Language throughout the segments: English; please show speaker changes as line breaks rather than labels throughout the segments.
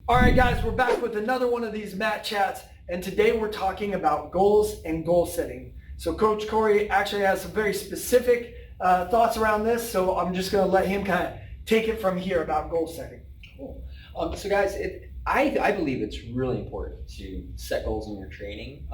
All right, guys, we're back with another one of these mat chats, and today we're talking about goals and goal setting. So Coach Corey actually has some very specific thoughts around this, so I'm just going to let him kind of take it from here about goal setting.
Cool. So guys, I believe it's really important to set goals in your training.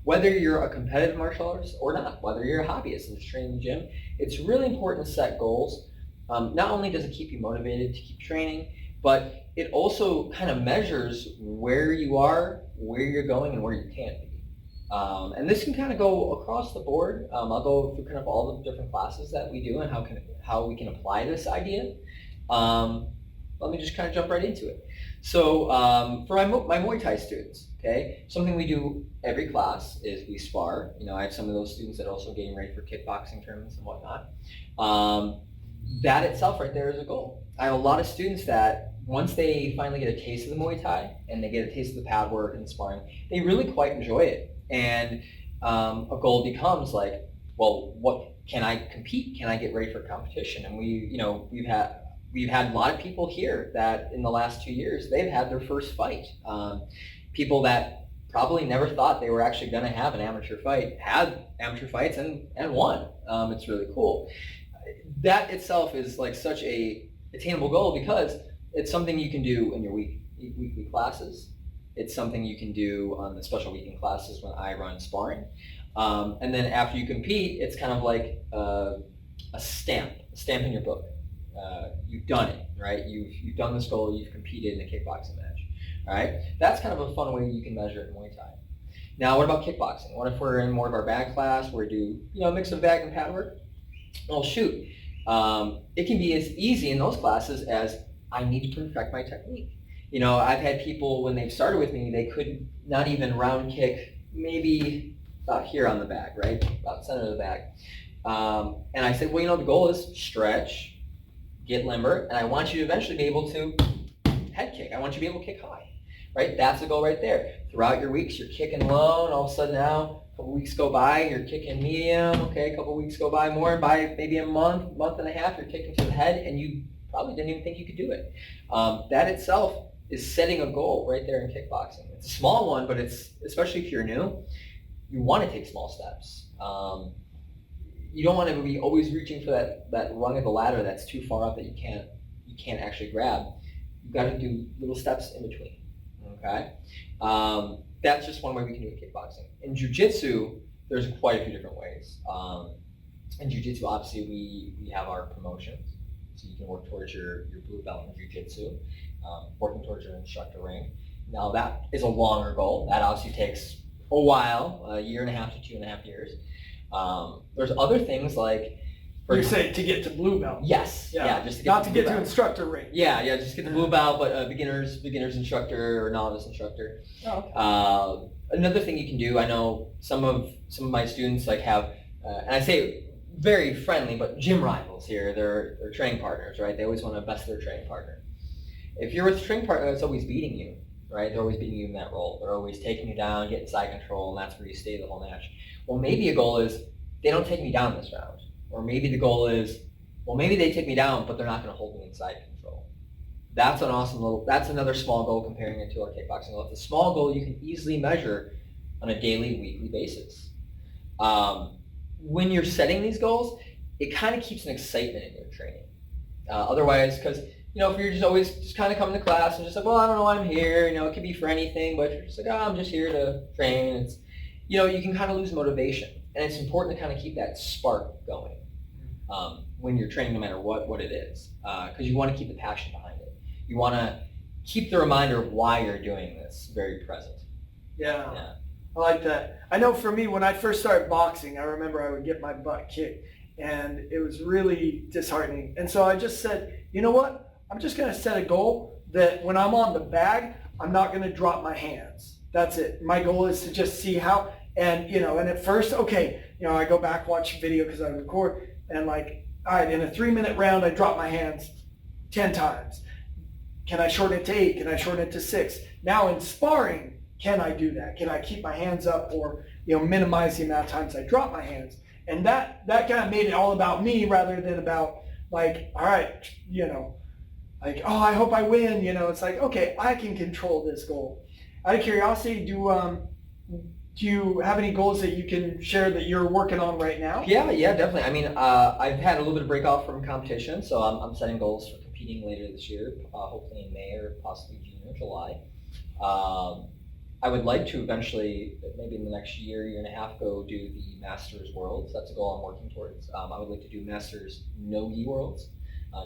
Whether you're a competitive martial artist or not, whether you're a hobbyist and just training in the gym, it's really important to set goals. Not only does it keep you motivated to keep training, but it also kind of measures where you are, where you're going, and where you can't be. And this can kind of go across the board. I'll go through kind of all the different classes that we do and how we can apply this idea. Let me just kind of jump right into it. So for my Muay Thai students, okay, something we do every class is we spar. You know, I have some of those students that are also getting ready for kickboxing tournaments and whatnot. That itself right there is a goal. I have a lot of students that once they finally get a taste of the Muay Thai and they get a taste of the pad work and sparring, they really quite enjoy it. And a goal becomes like, well, what can I compete? Can I get ready for competition? And we've had a lot of people here that in the last 2 years, they've had their first fight. People that probably never thought they were actually going to have an amateur fight, had amateur fights and won. It's really cool. That itself is like such a attainable goal because it's something you can do in your weekly classes. It's something you can do on the special weekend classes when I run sparring. And then after you compete, it's kind of like a stamp in your book. You've done it, right? You've done this goal, you've competed in a kickboxing match, all right? That's kind of a fun way you can measure it in Muay Thai. Now, what about kickboxing? What if we're in more of our bag class where we do, a mix of bag and pad work? Well, shoot. It can be as easy in those classes as I need to perfect my technique. I've had people when they've started with me, they could not even round kick maybe about here on the bag, right? About the center of the bag. And I said, well, the goal is stretch, get limber, and I want you to eventually be able to head kick. I want you to be able to kick high, right? That's the goal right there. Throughout your weeks, you're kicking low, and all of a sudden now, a couple weeks go by, you're kicking medium, okay, a couple weeks go by more, and by maybe a month and a half, you're kicking to the head, and you probably didn't even think you could do it. That itself is setting a goal right there in kickboxing. It's a small one, but it's, especially if you're new, you want to take small steps. You don't want to be always reaching for that rung of the ladder that's too far up that you can't actually grab. You've got to do little steps in between, okay? That's just one way we can do it in kickboxing. In Jiu Jitsu, there's quite a few different ways. In Jiu Jitsu, obviously, we have our promotions. So you can work towards your blue belt in Jiu Jitsu, working towards your instructor rank. Now that is a longer goal. That obviously takes a while, a year and a half to 2.5 years. There's other things like...
You say to get to blue belt?
Yes. Yeah, just to get
not to get to instructor rank.
Yeah, just get the blue belt, but beginner's instructor or novice instructor.
Oh, okay.
Another thing you can do, I know some of my students like have, and I say very friendly, but gym rivals here. They're training partners, right? They always want to best their training partner. If you're with a training partner that's always beating you, right? They're always beating you in that role. They're always taking you down, getting side control, and that's where you stay the whole match. Well, maybe a goal is they don't take me down this round. Or maybe the goal is, well, maybe they take me down, but they're not going to hold me in side control. That's that's another small goal comparing it to our kickboxing goal. It's a small goal you can easily measure on a daily, weekly basis. When you're setting these goals, it kind of keeps an excitement in your training. Otherwise, because, if you're just always just kind of coming to class and just like, well, I don't know why I'm here, it could be for anything, but you're just like, oh, I'm just here to train. It's, you can kind of lose motivation. And it's important to kind of keep that spark going when you're training, no matter what it is, because you want to keep the passion behind it. You want to keep the reminder of why you're doing this very present.
Yeah. I like that. I know for me, when I first started boxing, I remember I would get my butt kicked, and it was really disheartening. And so I just said, you know what? I'm just going to set a goal that when I'm on the bag, I'm not going to drop my hands. That's it. My goal is to just see how, and at first, okay, I go back, watch video because I record, and like, all right, in a 3-minute round, I drop my hands 10 times. Can I shorten it to 8? Can I shorten it to 6? Now in sparring, can I do that? Can I keep my hands up or, minimize the amount of times I drop my hands? And that kind of made it all about me rather than about like, all right, like, oh, I hope I win. You know, it's like, okay, I can control this goal. Out of curiosity, do you have any goals that you can share that you're working on right now?
Yeah, definitely. I mean, I've had a little bit of break off from competition, so I'm setting goals for competing later this year, hopefully in May or possibly June or July. I would like to eventually, maybe in the next year, year and a half, go do the Masters Worlds. That's a goal I'm working towards. I would like to do Masters no gi worlds,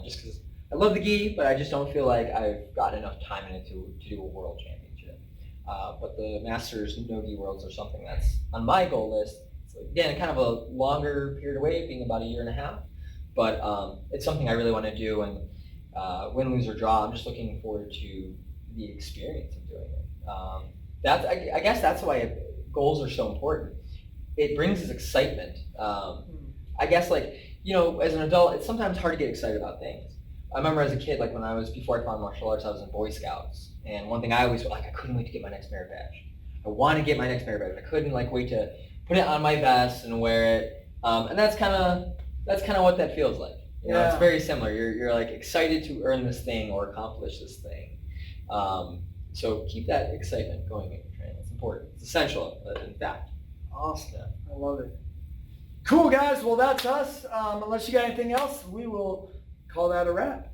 just because I love the gi, but I just don't feel like I've got enough time in it to do a world championship. But the Masters no gi worlds are something that's on my goal list. It's again kind of a longer period away, being about a year and a half, but it's something I really want to do. And win, lose, or draw, I'm just looking forward to the experience of doing it. I guess that's why goals are so important. It brings us excitement. I guess as an adult, it's sometimes hard to get excited about things. I remember as a kid, before I found martial arts, I was in Boy Scouts, and one thing I always felt like I couldn't wait to get my next merit badge. I want to get my next merit badge. I couldn't wait to put it on my vest and wear it. And that's kind of what that feels like. You know, it's very similar. You're excited to earn this thing or accomplish this thing. So keep that excitement going in your training. It's important. It's essential, in fact.
Awesome. Yeah. I love it. Cool, guys. Well, that's us. Unless you got anything else, we will call that a wrap.